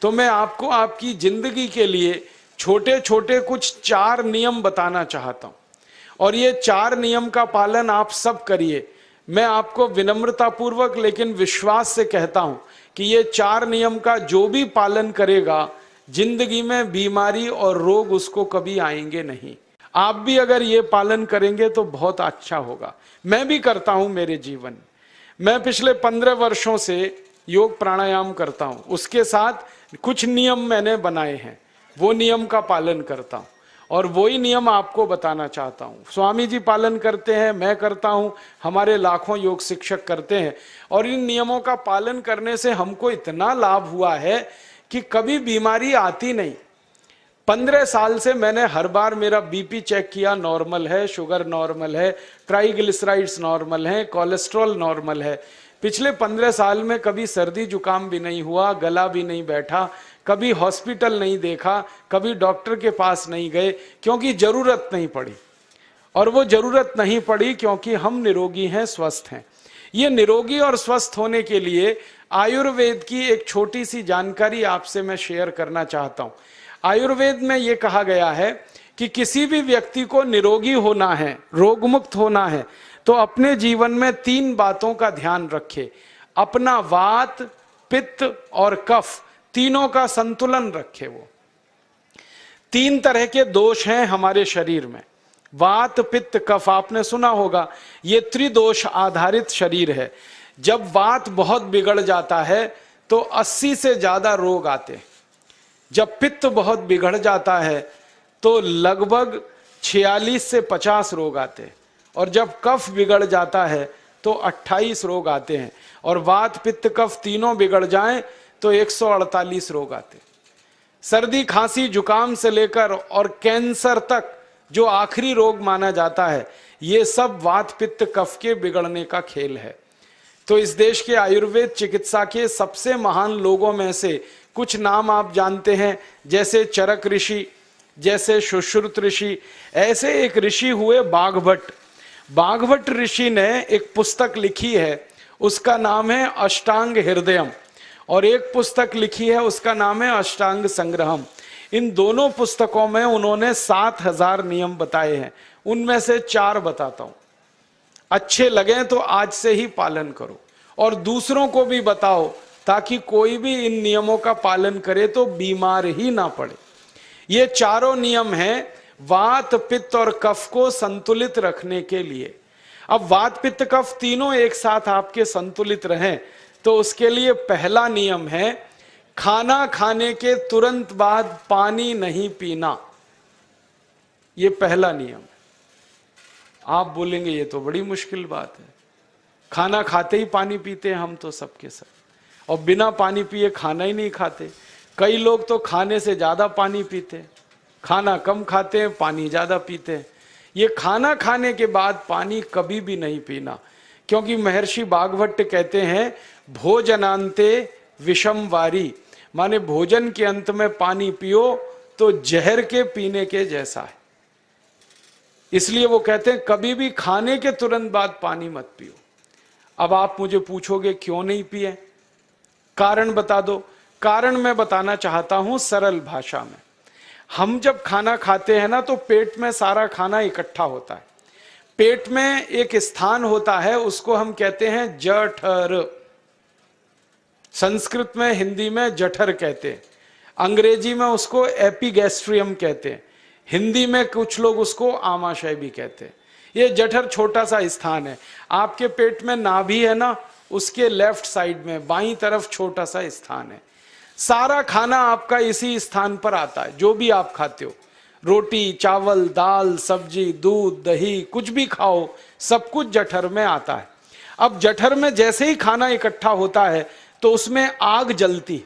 तो मैं आपको आपकी जिंदगी के लिए छोटे छोटे कुछ 4 नियम बताना चाहता हूं, और ये 4 नियम का पालन आप सब करिए। मैं आपको विनम्रतापूर्वक लेकिन विश्वास से कहता हूं कि ये 4 नियम का जो भी पालन करेगा, जिंदगी में बीमारी और रोग उसको कभी आएंगे नहीं। आप भी अगर ये पालन करेंगे तो बहुत अच्छा होगा। मैं भी करता हूं मेरे जीवन। मैं पिछले 15 वर्षों से योग प्राणायाम करता हूं, उसके साथ कुछ नियम मैंने बनाए हैं, वो नियम का पालन करता हूं, और वही नियम आपको बताना चाहता हूं। स्वामी जी पालन करते हैं, मैं करता हूं, हमारे लाखों योग शिक्षक करते हैं, और इन नियमों का पालन करने से हमको इतना लाभ हुआ है कि कभी बीमारी आती नहीं। 15 साल से मैंने हर बार मेरा बीपी चेक किया, नॉर्मल है, शुगर नॉर्मल है, ट्राइग्लिसराइड्स नॉर्मल है, कोलेस्ट्रॉल नॉर्मल है। पिछले 15 साल में कभी सर्दी जुकाम भी नहीं हुआ, गला भी नहीं बैठा, कभी हॉस्पिटल नहीं देखा, कभी डॉक्टर के पास नहीं गए, क्योंकि जरूरत नहीं पड़ी। और वो जरूरत नहीं पड़ी क्योंकि हम निरोगी हैं, स्वस्थ हैं। ये निरोगी और स्वस्थ होने के लिए आयुर्वेद की एक छोटी सी जानकारी आपसे मैं शेयर करना चाहता हूं। आयुर्वेद में ये कहा गया है कि किसी भी व्यक्ति को निरोगी होना है, रोग मुक्त होना है, तो अपने जीवन में 3 बातों का ध्यान रखे। अपना वात, पित्त और कफ, तीनों का संतुलन रखे। वो 3 तरह के दोष हैं हमारे शरीर में, वात, पित्त, कफ। आपने सुना होगा, ये त्रिदोष आधारित शरीर है। जब वात बहुत बिगड़ जाता है तो 80 से ज्यादा रोग आते हैं। जब पित्त बहुत बिगड़ जाता है तो लगभग 46 से 50 रोग आते हैं, और जब कफ बिगड़ जाता है तो 28 रोग आते हैं, और वात, पित्त, कफ तीनों बिगड़ जाएं तो 148 रोग आते हैं। सर्दी, खांसी, जुकाम से लेकर और कैंसर तक जो आखिरी रोग माना जाता है, ये सब वात, पित्त, कफ के बिगड़ने का खेल है। तो इस देश के आयुर्वेद चिकित्सा के सबसे महान लोगों में से कुछ नाम आप जानते हैं, जैसे चरक ऋषि, जैसे सुश्रुत ऋषि। ऐसे एक ऋषि हुए बाघभट्ट। बाघभट्ट ऋषि ने एक पुस्तक लिखी है, उसका नाम है अष्टांग हृदयम, और एक पुस्तक लिखी है, उसका नाम है अष्टांग संग्रहम। इन दोनों पुस्तकों में उन्होंने 7000 नियम बताए हैं। उनमें से 4 बताता हूं, अच्छे लगे तो आज से ही पालन करो, और दूसरों को भी बताओ, ताकि कोई भी इन नियमों का पालन करे तो बीमार ही ना पड़े। ये चारों नियम हैं वात, पित्त और कफ को संतुलित रखने के लिए। अब वात, पित्त, कफ तीनों एक साथ आपके संतुलित रहें, तो उसके लिए पहला नियम है खाना खाने के तुरंत बाद पानी नहीं पीना। ये पहला नियम है। आप बोलेंगे ये तो बड़ी मुश्किल बात है, खाना खाते ही पानी पीते हैं हम तो सबके सब, और बिना पानी पिए खाना ही नहीं खाते। कई लोग तो खाने से ज्यादा पानी पीते हैं, खाना कम खाते हैं, पानी ज्यादा पीते हैं। ये खाना खाने के बाद पानी कभी भी नहीं पीना, क्योंकि महर्षि बाघभट्ट कहते हैं भोजनांते विषम वारी, माने भोजन के अंत में पानी पियो तो जहर के पीने के जैसा है। इसलिए वो कहते हैं कभी भी खाने के तुरंत बाद पानी मत पियो। अब आप मुझे पूछोगे क्यों नहीं पिए, कारण बता दो। कारण मैं बताना चाहता हूं सरल भाषा में। हम जब खाना खाते हैं ना, तो पेट में सारा खाना इकट्ठा होता है। पेट में एक स्थान होता है, उसको हम कहते हैं जठर। संस्कृत में, हिंदी में जठर कहते हैं, अंग्रेजी में उसको एपिगैस्ट्रियम कहते हैं, हिंदी में कुछ लोग उसको आमाशय भी कहते हैं। ये जठर छोटा सा स्थान है। आपके पेट में नाभि है ना, उसके लेफ्ट साइड में बाईं तरफ छोटा सा स्थान है। सारा खाना आपका इसी स्थान पर आता है। जो भी आप खाते हो, रोटी, चावल, दाल, सब्जी, दूध, दही, कुछ भी खाओ, सब कुछ जठर में आता है। अब जठर में जैसे ही खाना इकट्ठा होता है तो उसमें आग जलती,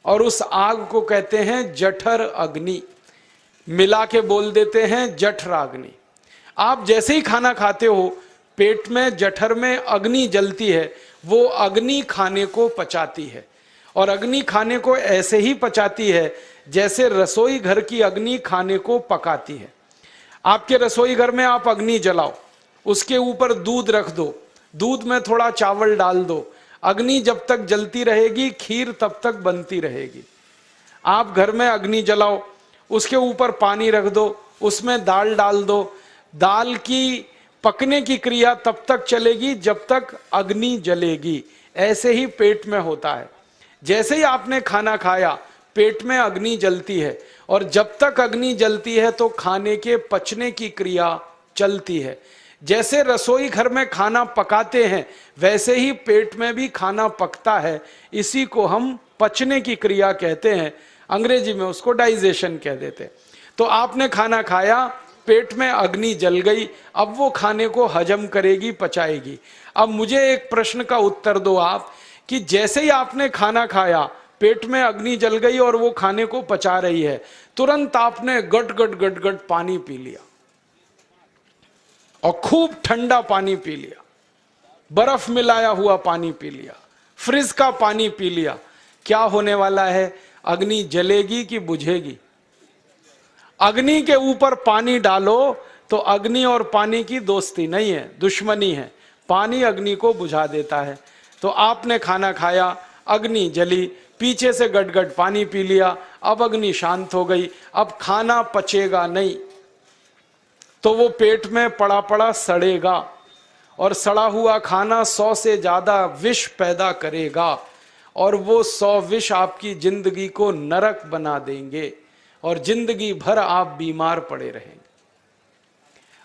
और उस आग को कहते हैं जठर अग्नि। मिला के बोल देते हैं जठराग्नि। आप जैसे ही खाना खाते हो, पेट में जठर में अग्नि जलती है। वो अग्नि खाने को पचाती है, और अग्नि खाने को ऐसे ही पचाती है जैसे रसोई घर की अग्नि खाने को पकाती है। आपके रसोई घर में आप अग्नि जलाओ, उसके ऊपर दूध रख दो, दूध में थोड़ा चावल डाल दो, अग्नि जब तक जलती रहेगी खीर तब तक बनती रहेगी। आप घर में अग्नि जलाओ, उसके ऊपर पानी रख दो, उसमें दाल डाल दो, दाल की पकने की क्रिया तब तक चलेगी जब तक अग्नि जलेगी। ऐसे ही पेट में होता है, जैसे ही आपने खाना खाया पेट में अग्नि जलती है, और जब तक अग्नि जलती है तो खाने के पचने की क्रिया चलती है। जैसे रसोई घर में खाना पकाते हैं वैसे ही पेट में भी खाना पकता है, इसी को हम पचने की क्रिया कहते हैं, अंग्रेजी में उसको डाइजेशन कह देते हैं। तो आपने खाना खाया, पेट में अग्नि जल गई, अब वो खाने को हजम करेगी, पचाएगी। अब मुझे एक प्रश्न का उत्तर दो आप, कि जैसे ही आपने खाना खाया पेट में अग्नि जल गई और वो खाने को पचा रही है, तुरंत आपने गट गट गट गट पानी पी लिया, और खूब ठंडा पानी पी लिया, बर्फ मिलाया हुआ पानी पी लिया, फ्रिज का पानी पी लिया, क्या होने वाला है? अग्नि जलेगी कि बुझेगी? अग्नि के ऊपर पानी डालो तो अग्नि और पानी की दोस्ती नहीं है, दुश्मनी है। पानी अग्नि को बुझा देता है। तो आपने खाना खाया, अग्नि जली, पीछे से गटगट पानी पी लिया, अब अग्नि शांत हो गई, अब खाना पचेगा नहीं, तो वो पेट में पड़ा पड़ा सड़ेगा, और सड़ा हुआ खाना 100 से ज्यादा विष पैदा करेगा, और वो 100 विष आपकी जिंदगी को नरक बना देंगे, और जिंदगी भर आप बीमार पड़े रहेंगे।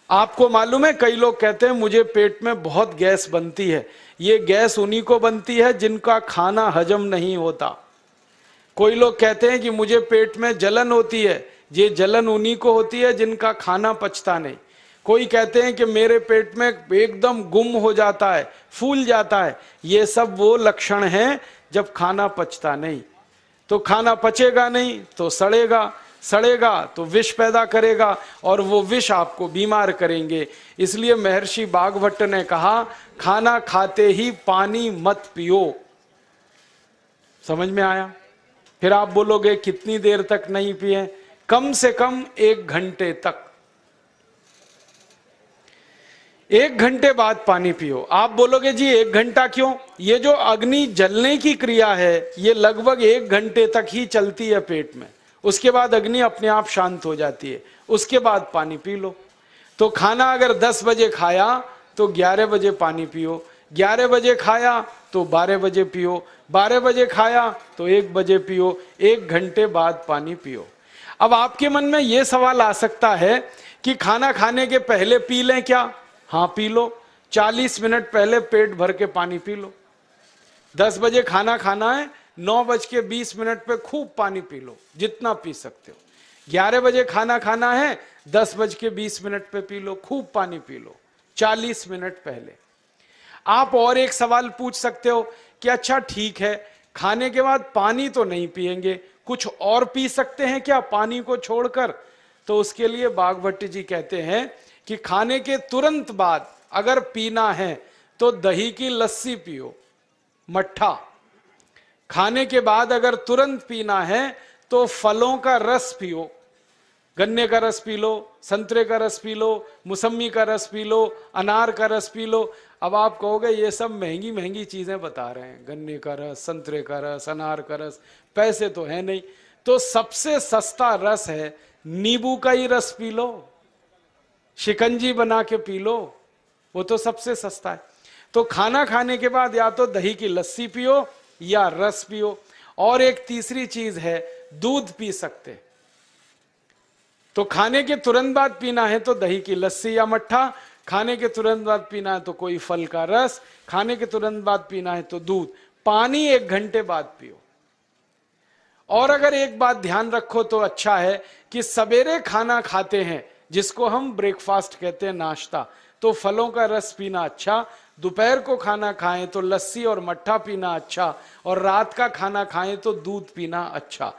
आपको मालूम है, कई लोग कहते हैं मुझे पेट में बहुत गैस बनती है। ये गैस उन्हीं को बनती है जिनका खाना हजम नहीं होता। कोई लोग कहते हैं कि मुझे पेट में जलन होती है, ये जलन उन्हीं को होती है जिनका खाना पचता नहीं। कोई कहते हैं कि मेरे पेट में एकदम गुम हो जाता है, फूल जाता है, ये सब वो लक्षण हैं जब खाना पचता नहीं। तो खाना पचेगा नहीं तो सड़ेगा, सड़ेगा तो विष पैदा करेगा, और वो विष आपको बीमार करेंगे। इसलिए महर्षि बागभट्ट ने कहा, खाना खाते ही पानी मत पियो। समझ में आया? फिर आप बोलोगे कितनी देर तक नहीं पिए? कम से कम 1 घंटे तक। 1 घंटे बाद पानी पियो। आप बोलोगे जी 1 घंटा क्यों? ये जो अग्नि जलने की क्रिया है ये लगभग 1 घंटे तक ही चलती है पेट में, उसके बाद अग्नि अपने आप शांत हो जाती है, उसके बाद पानी पी लो। तो खाना अगर 10 बजे खाया तो 11 बजे पानी पियो, 11 बजे खाया तो 12 बजे पियो, 12 बजे खाया तो 1 बजे पियो, 1 घंटे बाद पानी पियो। अब आपके मन में यह सवाल आ सकता है कि खाना खाने के पहले पी लें क्या? हाँ पी लो, 40 मिनट पहले पेट भर के पानी पी लो। 10 बजे खाना खाना है, 9:20 पे खूब पानी पी लो, जितना पी सकते हो। 11 बजे खाना खाना है, 10:20 पे पी लो, खूब पानी पी लो, 40 मिनट पहले। आप और एक सवाल पूछ सकते हो कि अच्छा ठीक है, खाने के बाद पानी तो नहीं पिएंगे, कुछ और पी सकते हैं क्या पानी को छोड़कर? तो उसके लिए बागभट्ट जी कहते हैं कि खाने के तुरंत बाद अगर पीना है तो दही की लस्सी पियो, मट्ठा। खाने के बाद अगर तुरंत पीना है तो फलों का रस पियो, गन्ने का रस पी लो, संतरे का रस पी लो, मौसमी का रस पी लो, अनार का रस पी लो। अब आप कहोगे ये सब महंगी महंगी चीजें बता रहे हैं, गन्ने का रस, संतरे का रस, अनार का रस, पैसे तो है नहीं। तो सबसे सस्ता रस है नींबू का ही रस पी लो, शिकंजी बना के पी लो, वो तो सबसे सस्ता है। तो खाना खाने के बाद या तो दही की लस्सी पियो या रस पियो। और एक तीसरी चीज है, दूध पी सकते। तो खाने के तुरंत बाद पीना है तो दही की लस्सी या मट्ठा, खाने के तुरंत बाद पीना है तो कोई फल का रस, खाने के तुरंत बाद पीना है तो दूध। पानी 1 घंटे बाद पियो। और अगर एक बात ध्यान रखो तो अच्छा है कि सवेरे खाना खाते हैं जिसको हम ब्रेकफास्ट कहते हैं, नाश्ता, तो फलों का रस पीना अच्छा, दोपहर को खाना खाएं तो लस्सी और मट्ठा पीना अच्छा, और रात का खाना खाएं तो दूध पीना अच्छा।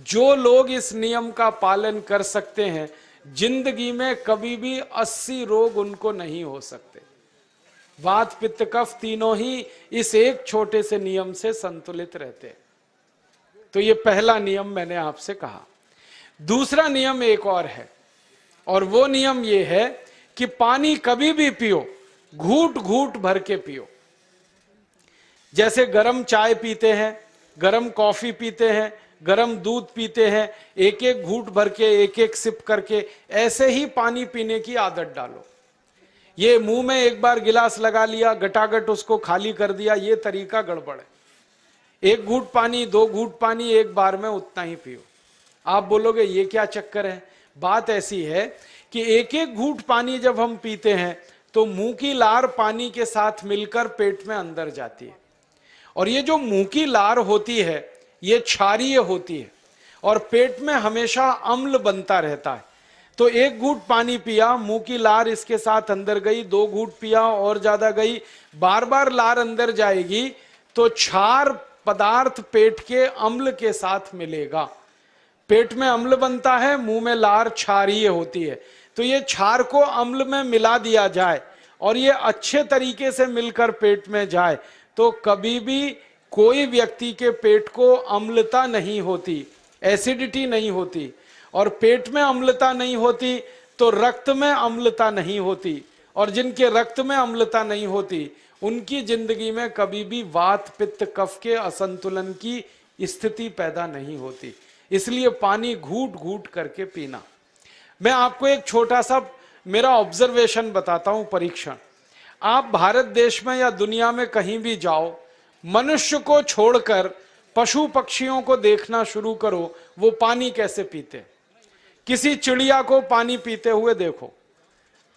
जो लोग इस नियम का पालन कर सकते हैं जिंदगी में कभी भी 80 रोग उनको नहीं हो सकते। वात पित्त कफ तीनों ही इस एक छोटे से नियम से संतुलित रहते हैं। तो ये पहला नियम मैंने आपसे कहा। दूसरा नियम एक और है, और वो नियम ये है कि पानी कभी भी पियो, घूट घूट भर के पियो। जैसे गरम चाय पीते हैं, गरम कॉफी पीते हैं, गरम दूध पीते हैं, एक एक घूंट भर के, एक एक सिप करके, ऐसे ही पानी पीने की आदत डालो। ये मुंह में एक बार गिलास लगा लिया, गटागट उसको खाली कर दिया, ये तरीका गड़बड़ है। एक घूंट पानी, दो घूंट पानी एक बार में उतना ही पियो। आप बोलोगे ये क्या चक्कर है? बात ऐसी है कि एक एक घूंट पानी जब हम पीते हैं तो मुंह की लार पानी के साथ मिलकर पेट में अंदर जाती है, और ये जो मुंह की लार होती है ये क्षारीय होती है और पेट में हमेशा अम्ल बनता रहता है। तो एक घूंट पानी पिया, मुंह की लार इसके साथ अंदर गई, दो घूंट पिया और ज्यादा गई, बार बार लार अंदर जाएगी तो क्षार पदार्थ पेट के अम्ल के साथ मिलेगा। पेट में अम्ल बनता है, मुंह में लार क्षारीय होती है। तो ये क्षार को अम्ल में मिला दिया जाए और ये अच्छे तरीके से मिलकर पेट में जाए तो कभी भी कोई व्यक्ति के पेट को अम्लता नहीं होती, एसिडिटी नहीं होती। और पेट में अम्लता नहीं होती तो रक्त में अम्लता नहीं होती, और जिनके रक्त में अम्लता नहीं होती उनकी जिंदगी में कभी भी वात पित्त कफ के असंतुलन की स्थिति पैदा नहीं होती। इसलिए पानी घूट घूट करके पीना। मैं आपको एक छोटा सा मेरा ऑब्जर्वेशन बताता हूं, परीक्षण। आप भारत देश में या दुनिया में कहीं भी जाओ, मनुष्य को छोड़कर पशु पक्षियों को देखना शुरू करो, वो पानी कैसे पीते। किसी चिड़िया को पानी पीते हुए देखो,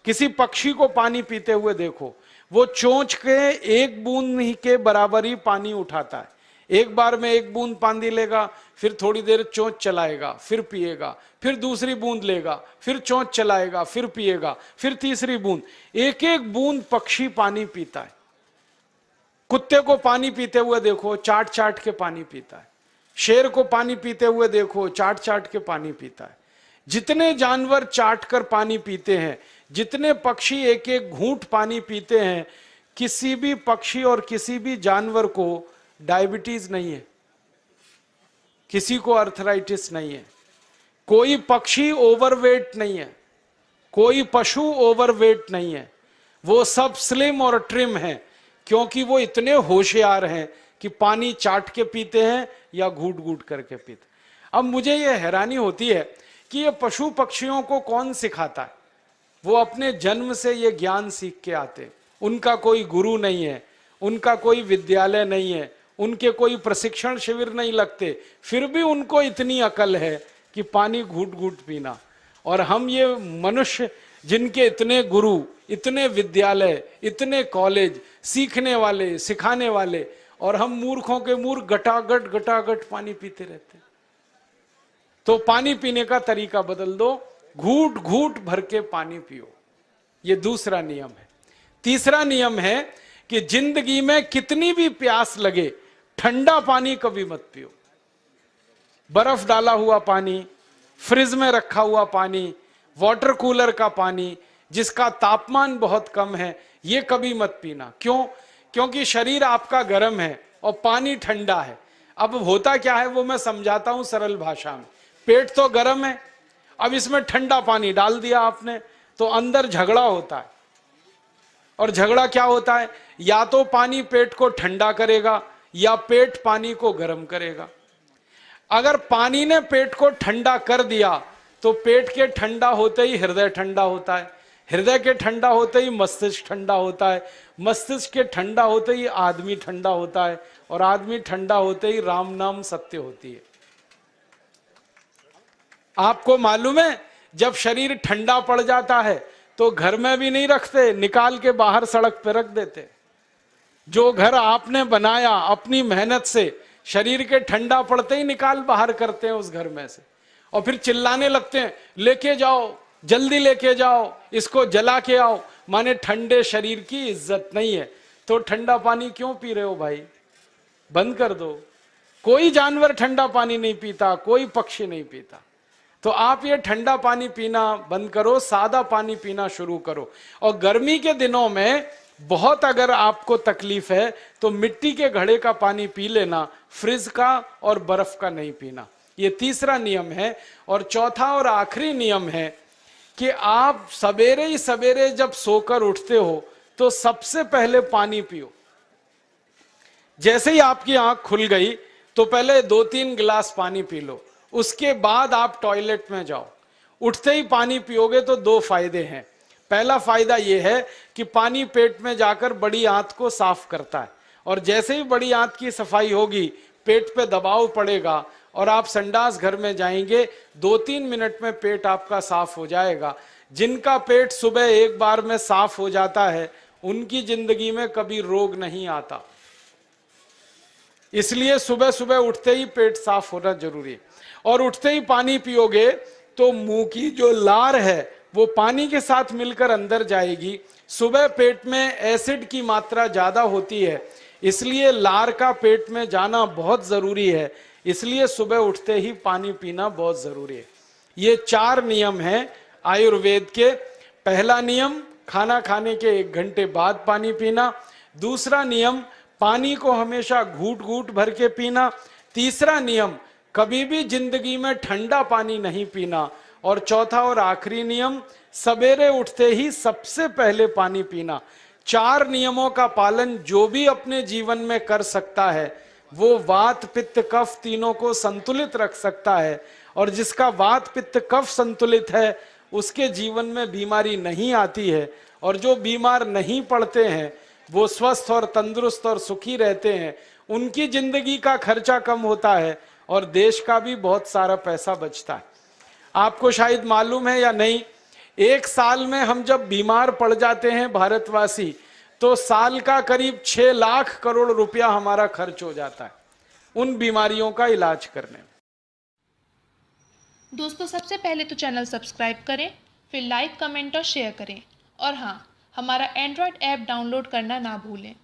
किसी पक्षी को पानी पीते हुए देखो, वो चोंच के एक बूंद ही के बराबर ही पानी उठाता है। एक बार में एक बूंद पानी लेगा, फिर थोड़ी देर चोंच चलाएगा, फिर पिएगा, फिर दूसरी बूंद लेगा, फिर चोंच चलाएगा, फिर पिएगा, फिर तीसरी बूंद। एक एक बूंद पक्षी पानी पीता है। कुत्ते को पानी पीते हुए देखो, चाट चाट के पानी पीता है। शेर को पानी पीते हुए देखो, चाट चाट के पानी पीता है। जितने जानवर चाट कर पानी पीते हैं, जितने पक्षी एक एक घूंट पानी पीते हैं, किसी भी पक्षी और किसी भी जानवर को डायबिटीज नहीं है, किसी को अर्थराइटिस नहीं है, कोई पक्षी ओवरवेट नहीं है, कोई पशु ओवरवेट नहीं है। वो सब स्लिम और ट्रिम है, क्योंकि वो इतने होशियार हैं कि पानी चाट के पीते हैं या घूट घूट करके पीते। अब मुझे ये हैरानी होती है कि ये पशु पक्षियों को कौन सिखाता है? वो अपने जन्म से ये ज्ञान सीख के आते। उनका कोई गुरु नहीं है, उनका कोई विद्यालय नहीं है, उनके कोई प्रशिक्षण शिविर नहीं लगते, फिर भी उनको इतनी अकल है कि पानी घूट घूट पीना। और हम ये मनुष्य जिनके इतने गुरु, इतने विद्यालय, इतने कॉलेज, सीखने वाले, सिखाने वाले, और हम मूर्खों के मूर्ख गटागट गटागट पानी पीते रहते। तो पानी पीने का तरीका बदल दो, घूट घूट भर के पानी पियो। ये दूसरा नियम है। तीसरा नियम है कि जिंदगी में कितनी भी प्यास लगे, ठंडा पानी कभी मत पियो। बर्फ डाला हुआ पानी, फ्रिज में रखा हुआ पानी, वाटर कूलर का पानी जिसका तापमान बहुत कम है, ये कभी मत पीना। क्यों? क्योंकि शरीर आपका गर्म है और पानी ठंडा है। अब होता क्या है वो मैं समझाता हूं सरल भाषा में। पेट तो गर्म है, अब इसमें ठंडा पानी डाल दिया आपने तो अंदर झगड़ा होता है। और झगड़ा क्या होता है? या तो पानी पेट को ठंडा करेगा या पेट पानी को गर्म करेगा। अगर पानी ने पेट को ठंडा कर दिया तो पेट के ठंडा होते ही हृदय ठंडा होता है, हृदय के ठंडा होते ही मस्तिष्क ठंडा होता है, मस्तिष्क के ठंडा होते ही आदमी ठंडा होता है, और आदमी ठंडा होते ही राम नाम सत्य होती है। आपको मालूम है, जब शरीर ठंडा पड़ जाता है तो घर में भी नहीं रखते, निकाल के बाहर सड़क पे रख देते। जो घर आपने बनाया अपनी मेहनत से, शरीर के ठंडा पड़ते ही निकाल बाहर करते हैं उस घर में से, और फिर चिल्लाने लगते हैं, लेके जाओ, जल्दी लेके जाओ, इसको जला के आओ। माने ठंडे शरीर की इज्जत नहीं है। तो ठंडा पानी क्यों पी रहे हो भाई? बंद कर दो। कोई जानवर ठंडा पानी नहीं पीता, कोई पक्षी नहीं पीता। तो आप ये ठंडा पानी पीना बंद करो, सादा पानी पीना शुरू करो। और गर्मी के दिनों में बहुत अगर आपको तकलीफ है तो मिट्टी के घड़े का पानी पी लेना, फ्रिज का और बर्फ का नहीं पीना। ये तीसरा नियम है। और चौथा और आखिरी नियम है कि आप सवेरे ही सवेरे जब सोकर उठते हो तो सबसे पहले पानी पियो। जैसे ही आपकी आंख खुल गई तो पहले 2-3 गिलास पानी पी लो, उसके बाद आप टॉयलेट में जाओ। उठते ही पानी पियोगे तो 2 फायदे हैं। पहला फायदा यह है कि पानी पेट में जाकर बड़ी आंत को साफ करता है, और जैसे ही बड़ी आंत की सफाई होगी पेट पे दबाव पड़ेगा और आप संडास घर में जाएंगे, 2-3 मिनट में पेट आपका साफ हो जाएगा। जिनका पेट सुबह एक बार में साफ हो जाता है उनकी जिंदगी में कभी रोग नहीं आता। इसलिए सुबह सुबह उठते ही पेट साफ होना जरूरी है। और उठते ही पानी पियोगे तो मुंह की जो लार है वो पानी के साथ मिलकर अंदर जाएगी। सुबह पेट में एसिड की मात्रा ज्यादा होती है, इसलिए लार का पेट में जाना बहुत जरूरी है। इसलिए सुबह उठते ही पानी पीना बहुत जरूरी है। ये 4 नियम हैं आयुर्वेद के। पहला नियम, खाना खाने के 1 घंटे बाद पानी पीना। दूसरा नियम, पानी को हमेशा घूट घूट भर के पीना। तीसरा नियम, कभी भी जिंदगी में ठंडा पानी नहीं पीना। और चौथा और आखिरी नियम, सवेरे उठते ही सबसे पहले पानी पीना। 4 नियमों का पालन जो भी अपने जीवन में कर सकता है वो वात पित्त कफ तीनों को संतुलित रख सकता है। और जिसका वात पित्त कफ संतुलित है उसके जीवन में बीमारी नहीं आती है। और जो बीमार नहीं पड़ते हैं वो स्वस्थ और तंदुरुस्त और सुखी रहते हैं। उनकी जिंदगी का खर्चा कम होता है और देश का भी बहुत सारा पैसा बचता है। आपको शायद मालूम है या नहीं, 1 साल में हम जब बीमार पड़ जाते हैं भारतवासी, तो साल का करीब 6 लाख करोड़ रुपया हमारा खर्च हो जाता है उन बीमारियों का इलाज करने में। दोस्तों, सबसे पहले तो चैनल सब्सक्राइब करें, फिर लाइक, कमेंट और शेयर करें। और हाँ, हमारा एंड्रॉयड ऐप डाउनलोड करना ना भूलें।